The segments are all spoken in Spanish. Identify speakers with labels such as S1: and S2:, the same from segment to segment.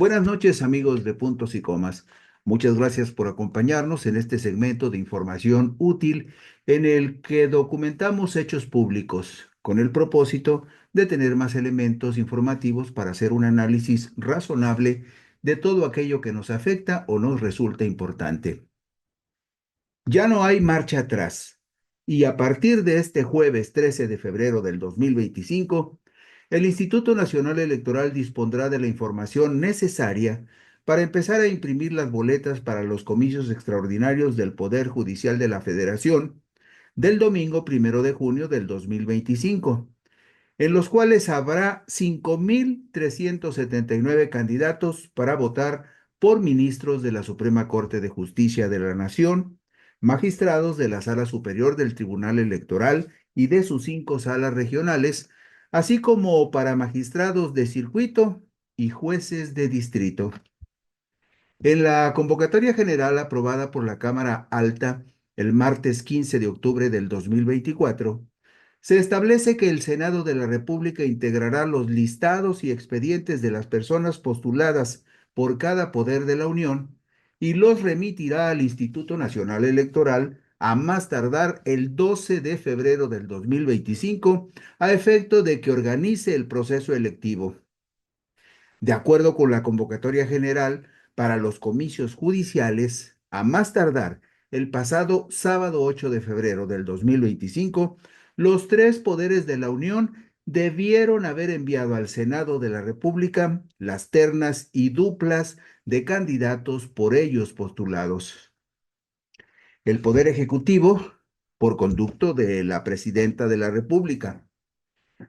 S1: Buenas noches, amigos de Puntos y Comas. Muchas gracias por acompañarnos en este segmento de información útil en el que documentamos hechos públicos con el propósito de tener más elementos informativos para hacer un análisis razonable de todo aquello que nos afecta o nos resulta importante. Ya no hay marcha atrás. Y a partir de este jueves 13 de febrero del 2025, el Instituto Nacional Electoral dispondrá de la información necesaria para empezar a imprimir las boletas para los comicios extraordinarios del Poder Judicial de la Federación del domingo 1 de junio del 2025, en los cuales habrá 5.379 candidatos para votar por ministros de la Suprema Corte de Justicia de la Nación, magistrados de la Sala Superior del Tribunal Electoral y de sus 5 salas regionales, así como para magistrados de circuito y jueces de distrito. En la convocatoria general aprobada por la Cámara Alta el martes 15 de octubre del 2024, se establece que el Senado de la República integrará los listados y expedientes de las personas postuladas por cada poder de la Unión y los remitirá al Instituto Nacional Electoral a más tardar el 12 de febrero del 2025, a efecto de que organice el proceso electivo. De acuerdo con la convocatoria general para los comicios judiciales, a más tardar el pasado sábado 8 de febrero del 2025, los tres poderes de la Unión debieron haber enviado al Senado de la República las ternas y duplas de candidatos por ellos postulados. El Poder Ejecutivo, por conducto de la Presidenta de la República.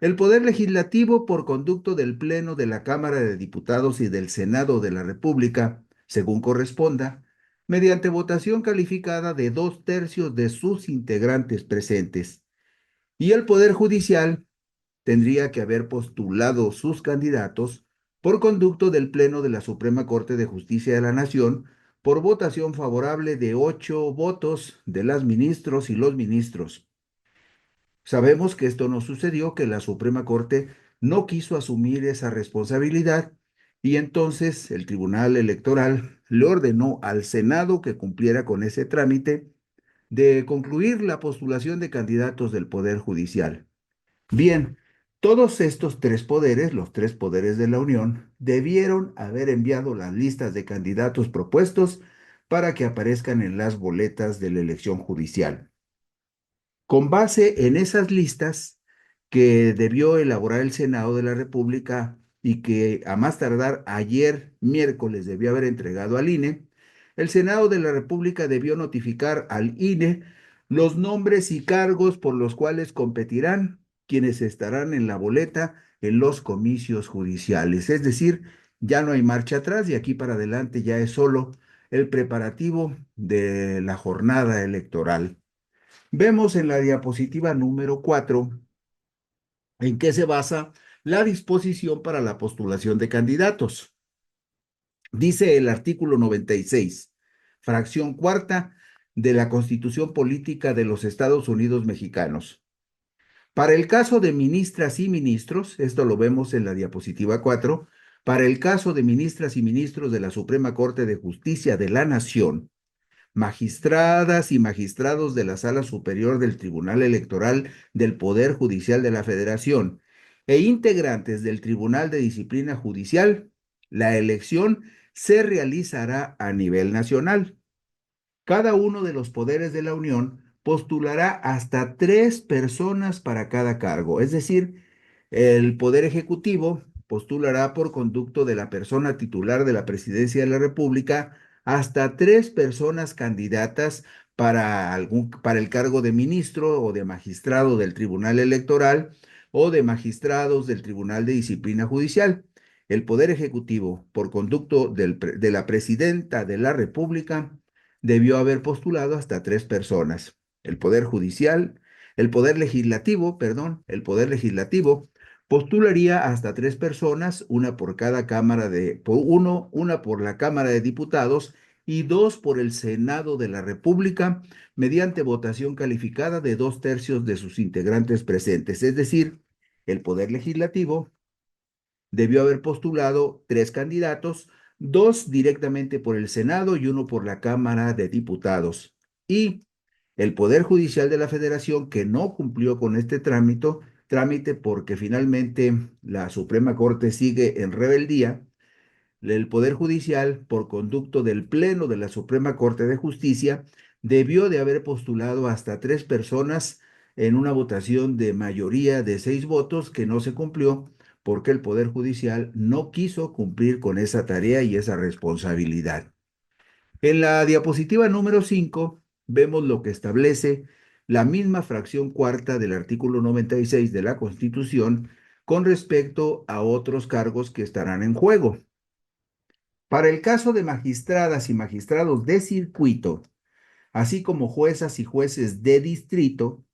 S1: El Poder Legislativo, por conducto del Pleno de la Cámara de Diputados y del Senado de la República, según corresponda, mediante votación calificada de 2/3 de sus integrantes presentes. Y el Poder Judicial tendría que haber postulado sus candidatos por conducto del Pleno de la Suprema Corte de Justicia de la Nación, por votación favorable de 8 votos de las ministros y los ministros. Sabemos que esto no sucedió, que la Suprema Corte no quiso asumir esa responsabilidad y entonces el Tribunal Electoral le ordenó al Senado que cumpliera con ese trámite de concluir la postulación de candidatos del Poder Judicial. Bien, todos estos tres poderes, los tres poderes de la Unión, debieron haber enviado las listas de candidatos propuestos para que aparezcan en las boletas de la elección judicial. Con base en esas listas que debió elaborar el Senado de la República y que a más tardar ayer miércoles debió haber entregado al INE, el Senado de la República debió notificar al INE los nombres y cargos por los cuales competirán quienes estarán en la boleta en los comicios judiciales. Es decir, ya no hay marcha atrás y aquí para adelante ya es solo el preparativo de la jornada electoral. Vemos en la diapositiva número 4 en qué se basa la disposición para la postulación de candidatos. Dice el artículo 96, fracción cuarta de la Constitución Política de los Estados Unidos Mexicanos. Para el caso de ministras y ministros, esto lo vemos en la diapositiva 4, para el caso de ministras y ministros de la Suprema Corte de Justicia de la Nación, magistradas y magistrados de la Sala Superior del Tribunal Electoral del Poder Judicial de la Federación e integrantes del Tribunal de Disciplina Judicial, la elección se realizará a nivel nacional. Cada uno de los poderes de la Unión postulará hasta 3 personas para cada cargo, es decir, el Poder Ejecutivo postulará por conducto de la persona titular de la Presidencia de la República hasta 3 personas candidatas para el cargo de ministro o de magistrado del Tribunal Electoral o de magistrados del Tribunal de Disciplina Judicial. El Poder Ejecutivo, por conducto de la Presidenta de la República, debió haber postulado hasta 3 personas. El Poder Judicial, el Poder Legislativo postularía hasta 3 personas, una por cada una por la Cámara de Diputados y dos por el Senado de la República, mediante votación calificada de 2/3 de sus integrantes presentes. Es decir, el Poder Legislativo debió haber postulado 3 candidatos 2 directamente por el Senado y 1 por la Cámara de Diputados. Y el Poder Judicial de la Federación, que no cumplió con este trámite porque finalmente la Suprema Corte sigue en rebeldía, el Poder Judicial, por conducto del Pleno de la Suprema Corte de Justicia, debió de haber postulado hasta 3 personas en una votación de mayoría de 6 votos que no se cumplió porque el Poder Judicial no quiso cumplir con esa tarea y esa responsabilidad. En la diapositiva número 5 vemos lo que establece la misma fracción cuarta del artículo 96 de la Constitución con respecto a otros cargos que estarán en juego. Para el caso de magistradas y magistrados de circuito, así como juezas y jueces de distrito,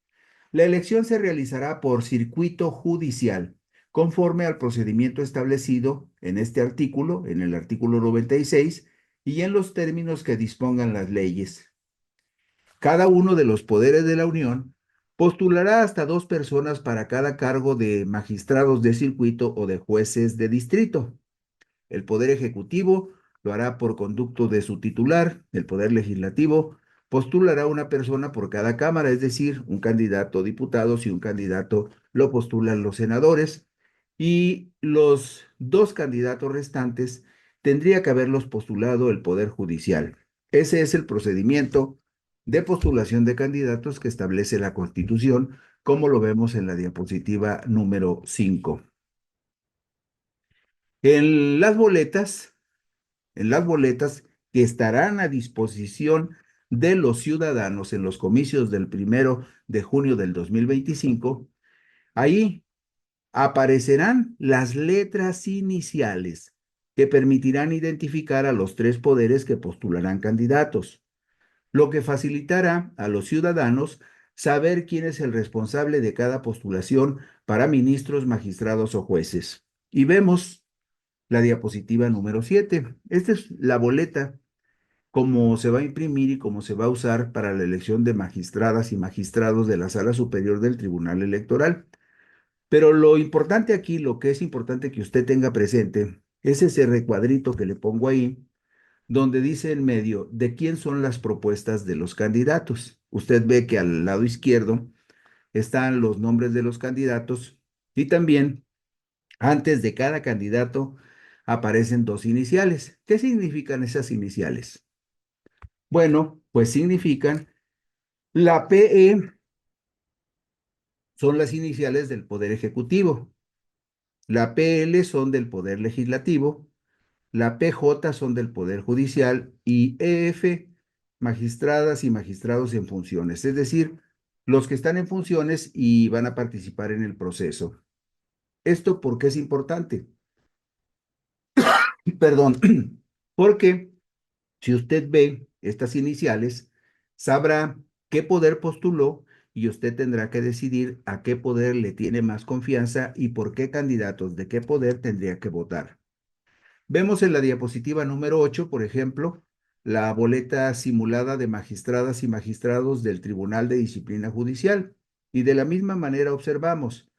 S1: la elección se realizará por circuito judicial, conforme al procedimiento establecido en este artículo, en el artículo 96, y en los términos que dispongan las leyes. Cada uno de los poderes de la Unión postulará hasta 2 personas para cada cargo de magistrados de circuito o de jueces de distrito. El Poder Ejecutivo lo hará por conducto de su titular. El Poder Legislativo postulará una persona por cada cámara, es decir, un candidato a diputados y un candidato lo postulan los senadores. Y los 2 candidatos restantes tendría que haberlos postulado el Poder Judicial. Ese es el procedimiento de postulación de candidatos que establece la Constitución, como lo vemos en la diapositiva número 5. En las boletas que estarán a disposición de los ciudadanos en los comicios del 1 de junio del 2025, ahí aparecerán las letras iniciales que permitirán identificar a los 3 poderes que postularán candidatos, lo que facilitará a los ciudadanos saber quién es el responsable de cada postulación para ministros, magistrados o jueces. Y vemos la diapositiva número 7. Esta es la boleta, cómo se va a imprimir y cómo se va a usar para la elección de magistradas y magistrados de la Sala Superior del Tribunal Electoral. Pero lo importante aquí, lo que es importante que usted tenga presente, es ese recuadrito que le pongo ahí, donde dice en medio de quién son las propuestas de los candidatos. Usted ve que al lado izquierdo están los nombres de los candidatos y también antes de cada candidato aparecen 2 iniciales. ¿Qué significan esas iniciales? Bueno, pues significan la PE son las iniciales del Poder Ejecutivo, la PL son del Poder Legislativo, la PJ son del Poder Judicial y EF, magistradas y magistrados en funciones, es decir, los que están en funciones y van a participar en el proceso. ¿Esto por qué es importante? Perdón, porque si usted ve estas iniciales, sabrá qué poder postuló y usted tendrá que decidir a qué poder le tiene más confianza y por qué candidatos de qué poder tendría que votar. Vemos en la diapositiva número 8, por ejemplo, la boleta simulada de magistradas y magistrados del Tribunal de Disciplina Judicial. Y de la misma manera observamos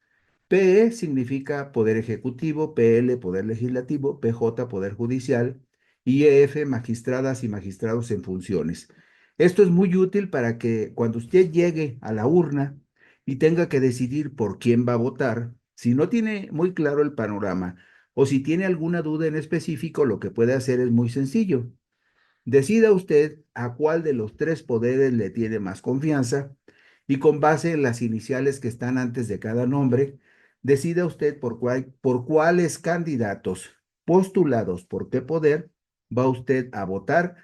S1: PE significa Poder Ejecutivo, PL Poder Legislativo, PJ Poder Judicial y EF magistradas y magistrados en funciones. Esto es muy útil para que cuando usted llegue a la urna y tenga que decidir por quién va a votar, si no tiene muy claro el panorama o si tiene alguna duda en específico, lo que puede hacer es muy sencillo. Decida usted a cuál de los 3 poderes le tiene más confianza y con base en las iniciales que están antes de cada nombre, decida usted por cuáles candidatos postulados por qué poder va usted a votar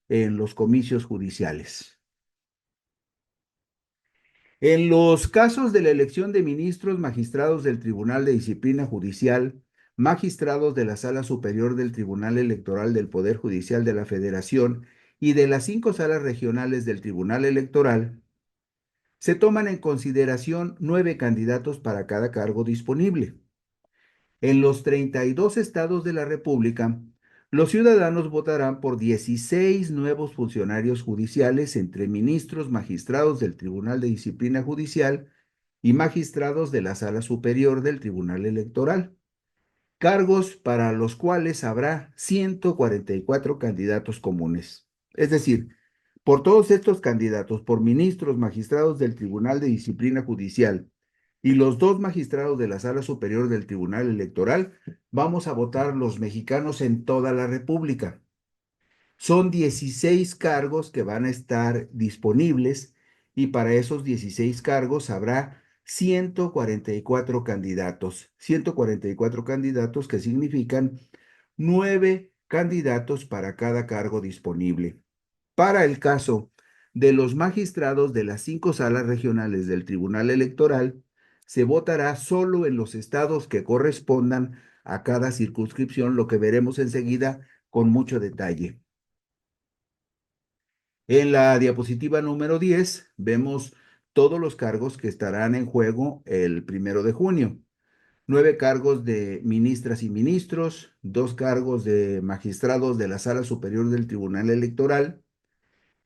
S1: en los comicios judiciales. En los casos de la elección de ministros, magistrados del Tribunal de Disciplina Judicial, magistrados de la Sala Superior del Tribunal Electoral del Poder Judicial de la Federación y de las 5 salas regionales del Tribunal Electoral, se toman en consideración 9 candidatos para cada cargo disponible. En los 32 estados de la República, los ciudadanos votarán por 16 nuevos funcionarios judiciales entre ministros, magistrados del Tribunal de Disciplina Judicial y magistrados de la Sala Superior del Tribunal Electoral. cargos para los cuales habrá 144 candidatos comunes. Es decir, por todos estos candidatos, por ministros, magistrados del Tribunal de Disciplina Judicial y los dos magistrados de la Sala Superior del Tribunal Electoral, vamos a votar los mexicanos en toda la República. Son 16 cargos que van a estar disponibles y para esos 16 cargos habrá 144 candidatos. 144 candidatos que significan 9 candidatos para cada cargo disponible. Para el caso de los magistrados de las 5 salas regionales del Tribunal Electoral, se votará solo en los estados que correspondan a cada circunscripción, lo que veremos enseguida con mucho detalle. En la diapositiva número 10 vemos todos los cargos que estarán en juego el 1 de junio. 9 cargos de ministras y ministros, 2 cargos de magistrados de la Sala Superior del Tribunal Electoral,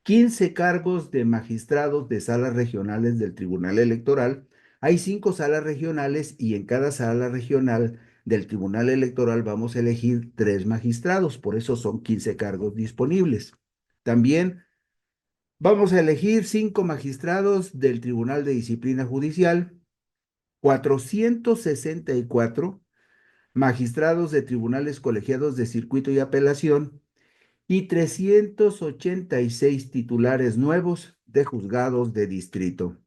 S1: 15 cargos de magistrados de salas regionales del Tribunal Electoral. Hay 5 salas regionales y en cada sala regional del Tribunal Electoral vamos a elegir 3 magistrados, por eso son 15 cargos disponibles. También vamos a elegir 5 magistrados del Tribunal de Disciplina Judicial, 464 magistrados de tribunales colegiados de circuito y apelación y 386 titulares nuevos de juzgados de distrito.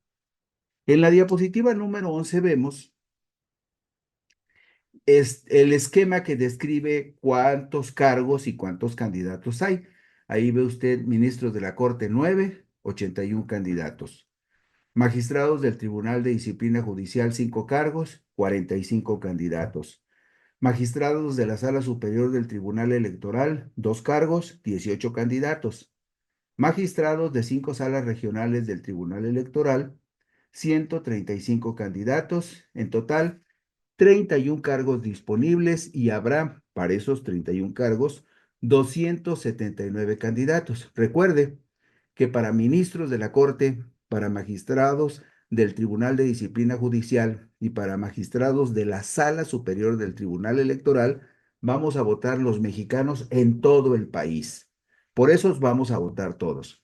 S1: En la diapositiva número 11 vemos el esquema que describe cuántos cargos y cuántos candidatos hay. Ahí ve usted ministros de la Corte 9, 81 candidatos. Magistrados del Tribunal de Disciplina Judicial 5 cargos, 45 candidatos. Magistrados de la Sala Superior del Tribunal Electoral 2 cargos, 18 candidatos. Magistrados de 5 salas regionales del Tribunal Electoral, 135 candidatos. En total, 31 cargos disponibles y habrá para esos 31 cargos 279 candidatos. Recuerde que para ministros de la Corte, para magistrados del Tribunal de Disciplina Judicial y para magistrados de la Sala Superior del Tribunal Electoral, vamos a votar los mexicanos en todo el país. Por eso vamos a votar todos.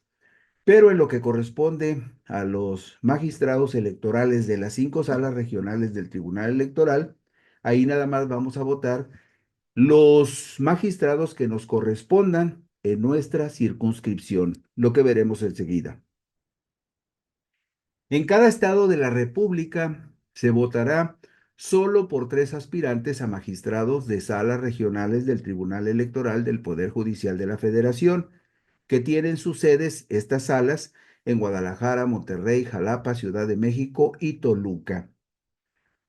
S1: Pero en lo que corresponde a los magistrados electorales de las 5 salas regionales del Tribunal Electoral, ahí nada más vamos a votar los magistrados que nos correspondan en nuestra circunscripción, lo que veremos enseguida. En cada estado de la República se votará solo por 3 aspirantes a magistrados de salas regionales del Tribunal Electoral del Poder Judicial de la Federación, que tienen sus sedes estas salas en Guadalajara, Monterrey, Jalapa, Ciudad de México y Toluca.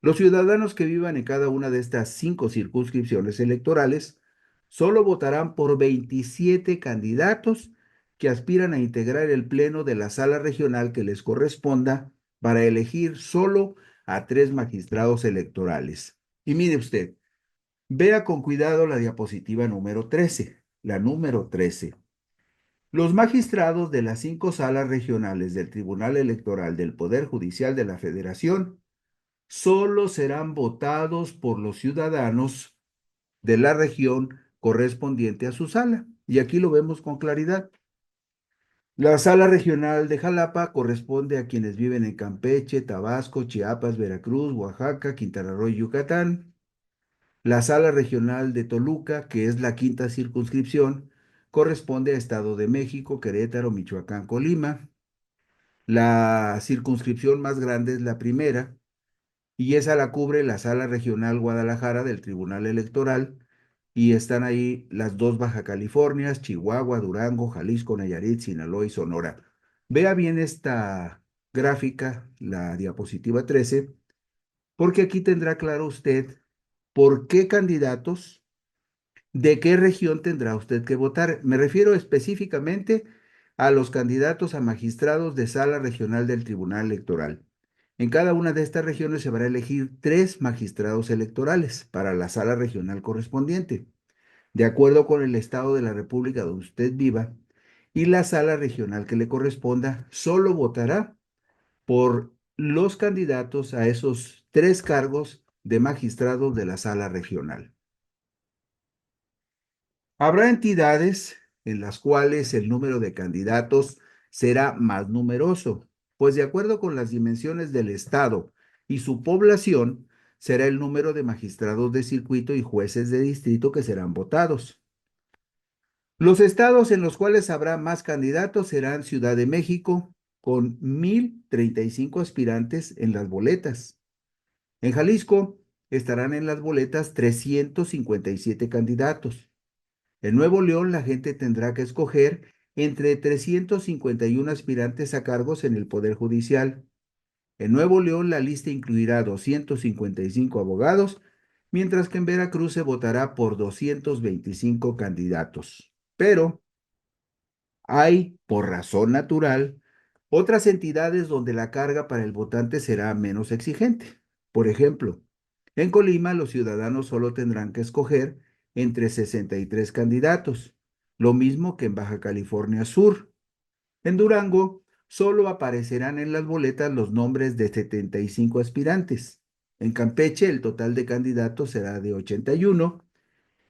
S1: Los ciudadanos que vivan en cada una de estas 5 circunscripciones electorales solo votarán por 27 candidatos que aspiran a integrar el pleno de la sala regional que les corresponda para elegir solo a 3 magistrados electorales. Y mire usted, vea con cuidado la diapositiva número 13, la número 13. Los magistrados de las 5 salas regionales del Tribunal Electoral del Poder Judicial de la Federación solo serán votados por los ciudadanos de la región correspondiente a su sala. Y aquí lo vemos con claridad. La sala regional de Jalapa corresponde a quienes viven en Campeche, Tabasco, Chiapas, Veracruz, Oaxaca, Quintana Roo y Yucatán. La sala regional de Toluca, que es la 5ª circunscripción, corresponde a Estado de México, Querétaro, Michoacán, Colima. La circunscripción más grande es la primera, y esa la cubre la Sala Regional Guadalajara del Tribunal Electoral, y están ahí las 2 Baja Californias, Chihuahua, Durango, Jalisco, Nayarit, Sinaloa y Sonora. Vea bien esta gráfica, la diapositiva 13, porque aquí tendrá claro usted por qué candidatos, de qué región tendrá usted que votar. Me refiero específicamente a los candidatos a magistrados de Sala Regional del Tribunal Electoral. En cada una de estas regiones se van a elegir 3 magistrados electorales para la sala regional correspondiente, de acuerdo con el estado de la República donde usted viva, y la sala regional que le corresponda solo votará por los candidatos a esos 3 cargos de magistrados de la sala regional. Habrá entidades en las cuales el número de candidatos será más numeroso, pues de acuerdo con las dimensiones del estado y su población, será el número de magistrados de circuito y jueces de distrito que serán votados. Los estados en los cuales habrá más candidatos serán Ciudad de México, con 1,035 aspirantes en las boletas. En Jalisco estarán en las boletas 357 candidatos. En Nuevo León, la gente tendrá que escoger entre 351 aspirantes a cargos en el Poder Judicial. En Nuevo León, la lista incluirá 255 abogados, mientras que en Veracruz se votará por 225 candidatos. Pero hay, por razón natural, otras entidades donde la carga para el votante será menos exigente. Por ejemplo, en Colima los ciudadanos solo tendrán que escoger entre 63 candidatos, lo mismo que en Baja California Sur. En Durango solo aparecerán en las boletas los nombres de 75 aspirantes. En Campeche el total de candidatos será de 81,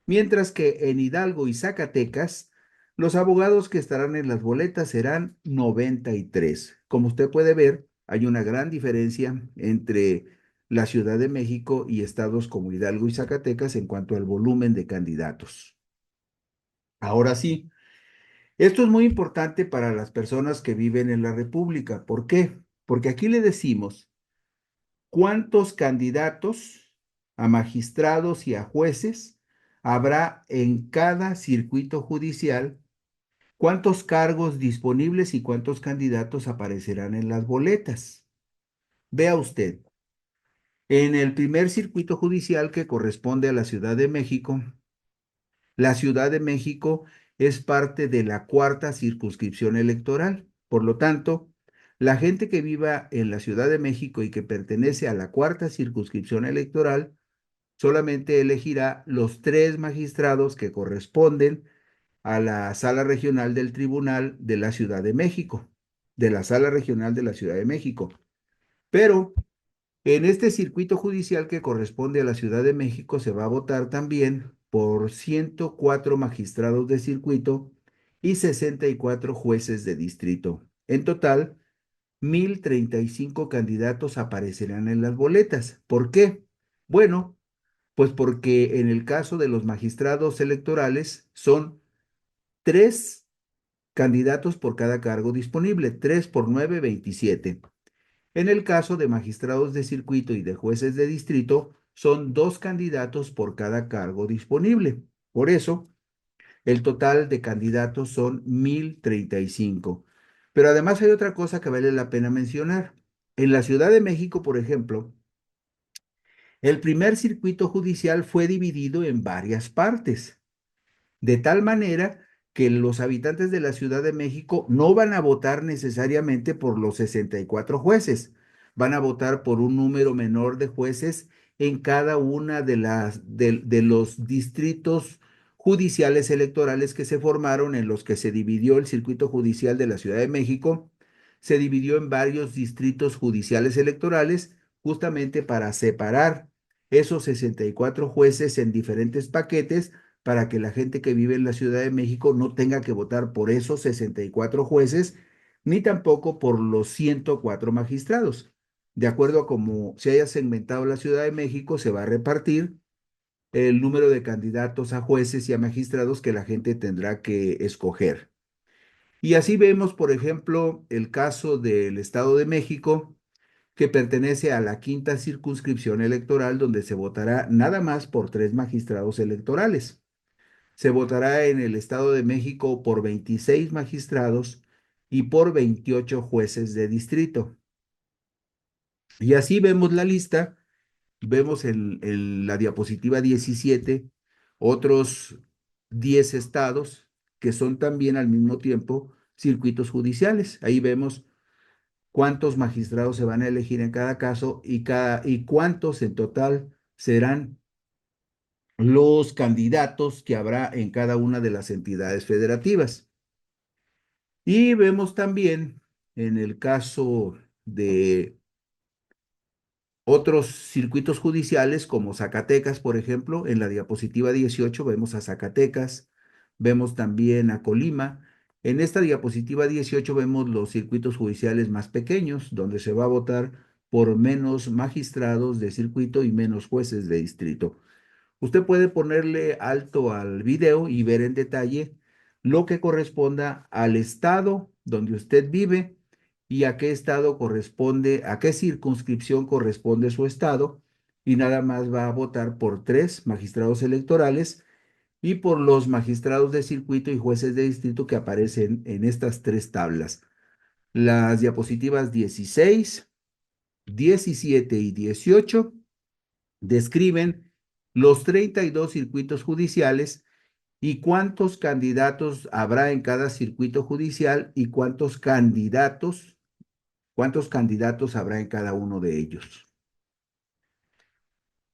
S1: mientras que en Hidalgo y Zacatecas, los abogados que estarán en las boletas serán 93. Como usted puede ver, hay una gran diferencia entre la Ciudad de México y estados como Hidalgo y Zacatecas en cuanto al volumen de candidatos. Ahora sí, esto es muy importante para las personas que viven en la República. ¿Por qué? Porque aquí le decimos cuántos candidatos a magistrados y a jueces habrá en cada circuito judicial, cuántos cargos disponibles y cuántos candidatos aparecerán en las boletas. Vea usted, en el primer circuito judicial que corresponde a la Ciudad de México es parte de la cuarta circunscripción electoral. Por lo tanto, la gente que viva en la Ciudad de México y que pertenece a la cuarta circunscripción electoral solamente elegirá los 3 magistrados que corresponden a la sala regional del Tribunal de la Ciudad de México, de la sala regional de la Ciudad de México. Pero en este circuito judicial que corresponde a la Ciudad de México se va a votar también por 104 magistrados de circuito y 64 jueces de distrito. En total, 1,035 candidatos aparecerán en las boletas. ¿Por qué? Bueno, pues porque en el caso de los magistrados electorales son 3 candidatos por cada cargo disponible, 3 por 9, 27. En el caso de magistrados de circuito y de jueces de distrito, son 2 candidatos por cada cargo disponible. Por eso, el total de candidatos son 1,035. Pero además hay otra cosa que vale la pena mencionar. En la Ciudad de México, por ejemplo, el primer circuito judicial fue dividido en varias partes, de tal manera que los habitantes de la Ciudad de México no van a votar necesariamente por los 64 jueces, van a votar por un número menor de jueces en cada una de los distritos judiciales electorales que se formaron, en los que se dividió el circuito judicial de la Ciudad de México, se dividió en varios distritos judiciales electorales justamente para separar esos 64 jueces en diferentes paquetes para que la gente que vive en la Ciudad de México no tenga que votar por esos 64 jueces, ni tampoco por los 104 magistrados. De acuerdo a cómo se haya segmentado la Ciudad de México, se va a repartir el número de candidatos a jueces y a magistrados que la gente tendrá que escoger. Y así vemos, por ejemplo, el caso del Estado de México, que pertenece a la quinta circunscripción electoral, donde se votará nada más por 3 magistrados electorales. Se votará en el Estado de México por 26 magistrados y por 28 jueces de distrito. Y así vemos la lista, vemos en la diapositiva 17 otros 10 estados que son también al mismo tiempo circuitos judiciales. Ahí vemos cuántos magistrados se van a elegir en cada caso y cuántos en total serán los candidatos que habrá en cada una de las entidades federativas. Y vemos también en el caso de otros circuitos judiciales como Zacatecas, por ejemplo, en la diapositiva 18 vemos a Zacatecas, vemos también a Colima. En esta diapositiva 18 vemos los circuitos judiciales más pequeños, donde se va a votar por menos magistrados de circuito y menos jueces de distrito. Usted puede ponerle alto al video y ver en detalle lo que corresponda al estado donde usted vive y a qué estado corresponde, a qué circunscripción corresponde su estado, y nada más va a votar por 3 magistrados electorales y por los magistrados de circuito y jueces de distrito que aparecen en estas 3 tablas. Las diapositivas 16, 17 y 18 describen los 32 circuitos judiciales y cuántos candidatos habrá en cada circuito judicial y cuántos candidatos habrá en cada uno de ellos.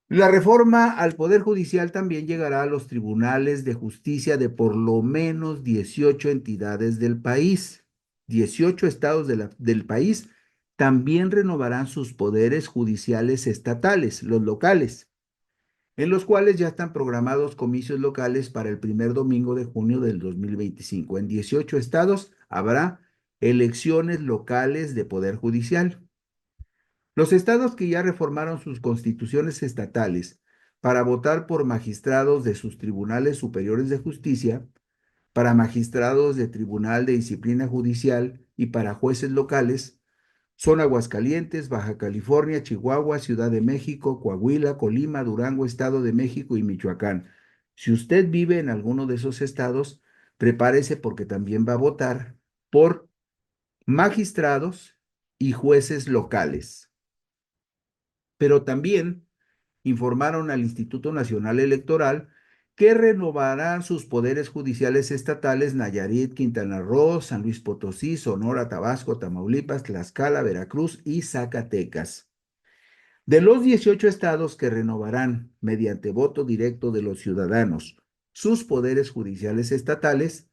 S1: La reforma al Poder Judicial también llegará a los tribunales de justicia de por lo menos 18 entidades del país. 18 estados del país también renovarán sus poderes judiciales estatales, los locales, en los cuales ya están programados comicios locales para el primer domingo de junio del 2025. En 18 estados habrá elecciones locales de Poder Judicial. Los estados que ya reformaron sus constituciones estatales para votar por magistrados de sus tribunales superiores de justicia, para magistrados de Tribunal de Disciplina Judicial y para jueces locales, son Aguascalientes, Baja California, Chihuahua, Ciudad de México, Coahuila, Colima, Durango, Estado de México y Michoacán. Si usted vive en alguno de esos estados, prepárese porque también va a votar por magistrados y jueces locales. Pero también informaron al Instituto Nacional Electoral que renovarán sus poderes judiciales estatales Nayarit, Quintana Roo, San Luis Potosí, Sonora, Tabasco, Tamaulipas, Tlaxcala, Veracruz y Zacatecas. De los 18 estados que renovarán mediante voto directo de los ciudadanos sus poderes judiciales estatales,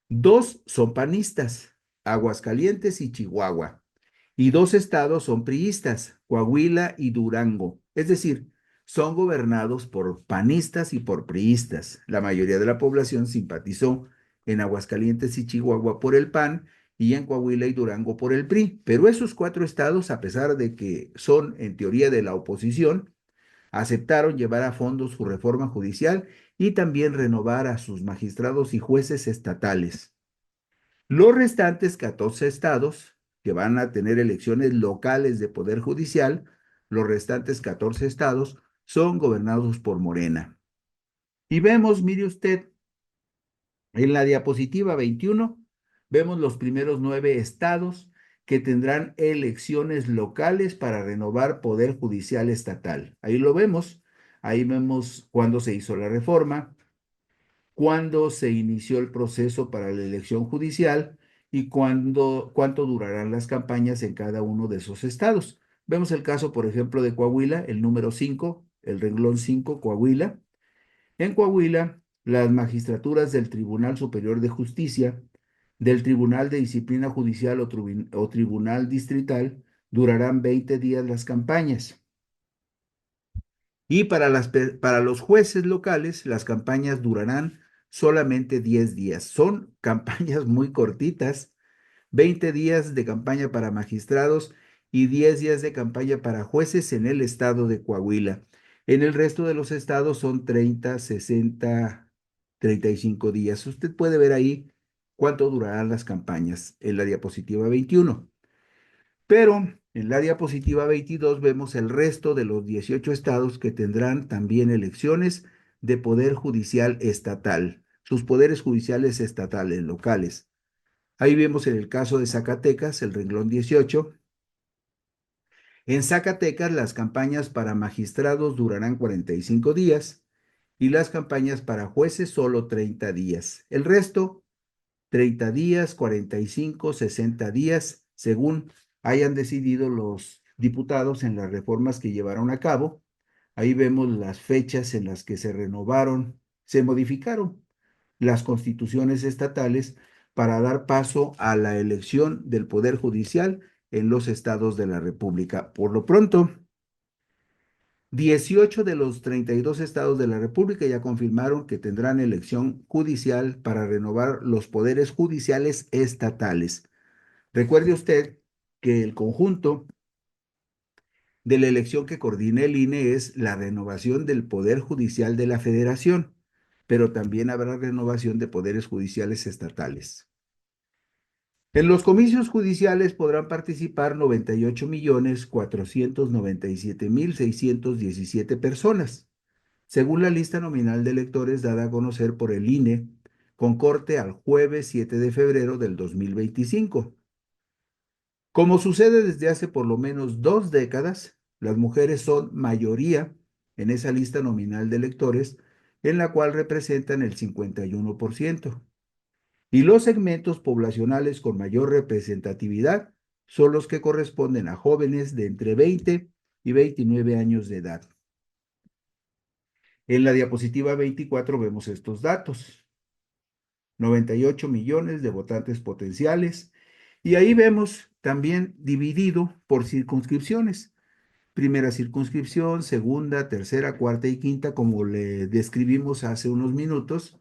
S1: 2 son panistas, Aguascalientes y Chihuahua, y 2 estados son priistas, Coahuila y Durango. Es decir, son gobernados por panistas y por priistas. La mayoría de la población simpatizó en Aguascalientes y Chihuahua por el PAN y en Coahuila y Durango por el PRI. Pero esos 4 estados, a pesar de que son en teoría de la oposición, aceptaron llevar a fondo su reforma judicial y también renovar a sus magistrados y jueces estatales. Los restantes 14 estados que van a tener elecciones locales de Poder Judicial, los restantes 14 estados son gobernados por Morena. Y vemos, mire usted, en la diapositiva 21, vemos los primeros 9 estados que tendrán elecciones locales para renovar Poder Judicial estatal. Ahí vemos cuándo se hizo la reforma, cuándo se inició el proceso para la elección judicial y cuánto durarán las campañas en cada uno de esos estados. Vemos el caso, por ejemplo, de Coahuila, el número 5, el renglón 5, Coahuila. En Coahuila, las magistraturas del Tribunal Superior de Justicia, del Tribunal de Disciplina Judicial o Tribunal Distrital durarán 20 días las campañas. Y para los jueces locales, las campañas durarán solamente 10 días. Son campañas muy cortitas, 20 días de campaña para magistrados y 10 días de campaña para jueces en el estado de Coahuila. En el resto de los estados son 30, 60, 35 días. Usted puede ver ahí cuánto durarán las campañas en la diapositiva 21. Pero en la diapositiva 22 vemos el resto de los 18 estados que tendrán también elecciones de poder judicial estatal, sus poderes judiciales estatales, locales. Ahí vemos en el caso de Zacatecas, el renglón 18. En Zacatecas, las campañas para magistrados durarán 45 días y las campañas para jueces solo 30 días. El resto 30 días, 45, 60 días, según hayan decidido los diputados en las reformas que llevaron a cabo. Ahí vemos las fechas en las que se modificaron las constituciones estatales para dar paso a la elección del Poder Judicial en los estados de la República. Por lo pronto, 18 de los 32 estados de la República ya confirmaron que tendrán elección judicial para renovar los poderes judiciales estatales. Recuerde usted que el conjunto de la elección que coordina el INE es la renovación del Poder Judicial de la Federación, pero también habrá renovación de poderes judiciales estatales. En los comicios judiciales podrán participar 98.497.617 personas, según la lista nominal de electores dada a conocer por el INE, con corte al jueves 7 de febrero del 2025. Como sucede desde hace por lo menos 2 décadas, las mujeres son mayoría en esa lista nominal de electores, en la cual representan el 51%. Y los segmentos poblacionales con mayor representatividad son los que corresponden a jóvenes de entre 20 y 29 años de edad. En la diapositiva 24 vemos estos datos. 98 millones de votantes potenciales. Y ahí vemos también dividido por circunscripciones. Primera circunscripción, segunda, tercera, cuarta y quinta, como le describimos hace unos minutos.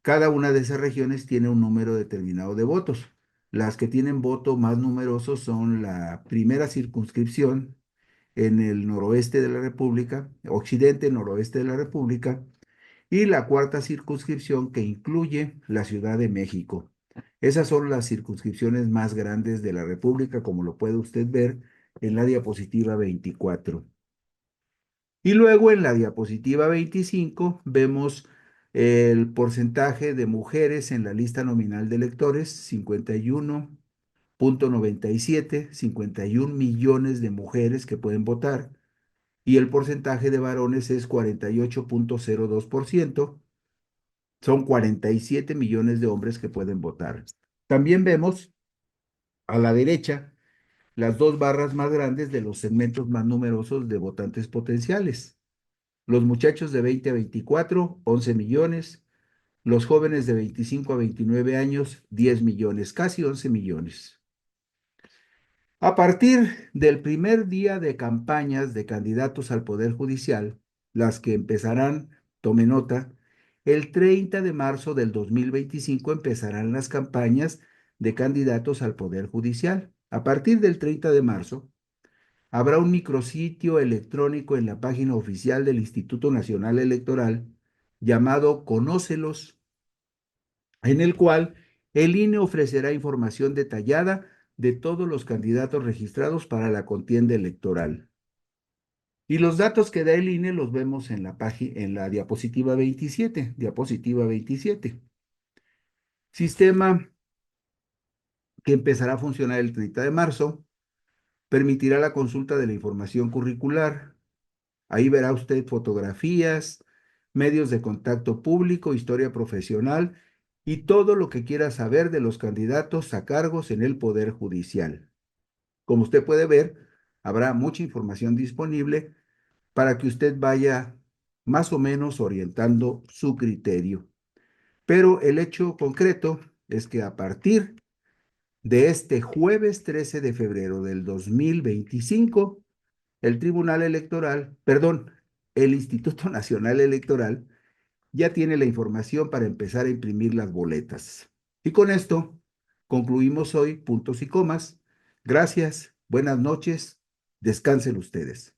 S1: Cada una de esas regiones tiene un número determinado de votos. Las que tienen voto más numeroso son la primera circunscripción en el noroeste de la República, occidente, noroeste de la República, y la cuarta circunscripción que incluye la Ciudad de México. Esas son las circunscripciones más grandes de la República, como lo puede usted ver en la diapositiva 24. Y luego en la diapositiva 25 vemos el porcentaje de mujeres en la lista nominal de electores, 51.97, 51 millones de mujeres que pueden votar, y el porcentaje de varones es 48.02%. Son 47 millones de hombres que pueden votar. También vemos a la derecha las dos barras más grandes de los segmentos más numerosos de votantes potenciales. Los muchachos de 20 a 24, 11 millones. Los jóvenes de 25 a 29 años, 10 millones, casi 11 millones. A partir del primer día de campañas de candidatos al Poder Judicial, las que empezarán, tome nota, el 30 de marzo del 2025 empezarán las campañas de candidatos al Poder Judicial. A partir del 30 de marzo, habrá un micrositio electrónico en la página oficial del Instituto Nacional Electoral llamado Conócelos, en el cual el INE ofrecerá información detallada de todos los candidatos registrados para la contienda electoral. Y los datos que da el INE los vemos en la diapositiva 27, diapositiva 27. Sistema que empezará a funcionar el 30 de marzo, permitirá la consulta de la información curricular. Ahí verá usted fotografías, medios de contacto público, historia profesional y todo lo que quiera saber de los candidatos a cargos en el Poder Judicial. Como usted puede ver, habrá mucha información disponible para que usted vaya más o menos orientando su criterio. Pero el hecho concreto es que a partir de este jueves 13 de febrero del 2025, el Tribunal Electoral, perdón, el Instituto Nacional Electoral ya tiene la información para empezar a imprimir las boletas. Y con esto concluimos hoy puntos y comas. Gracias, buenas noches, descansen ustedes.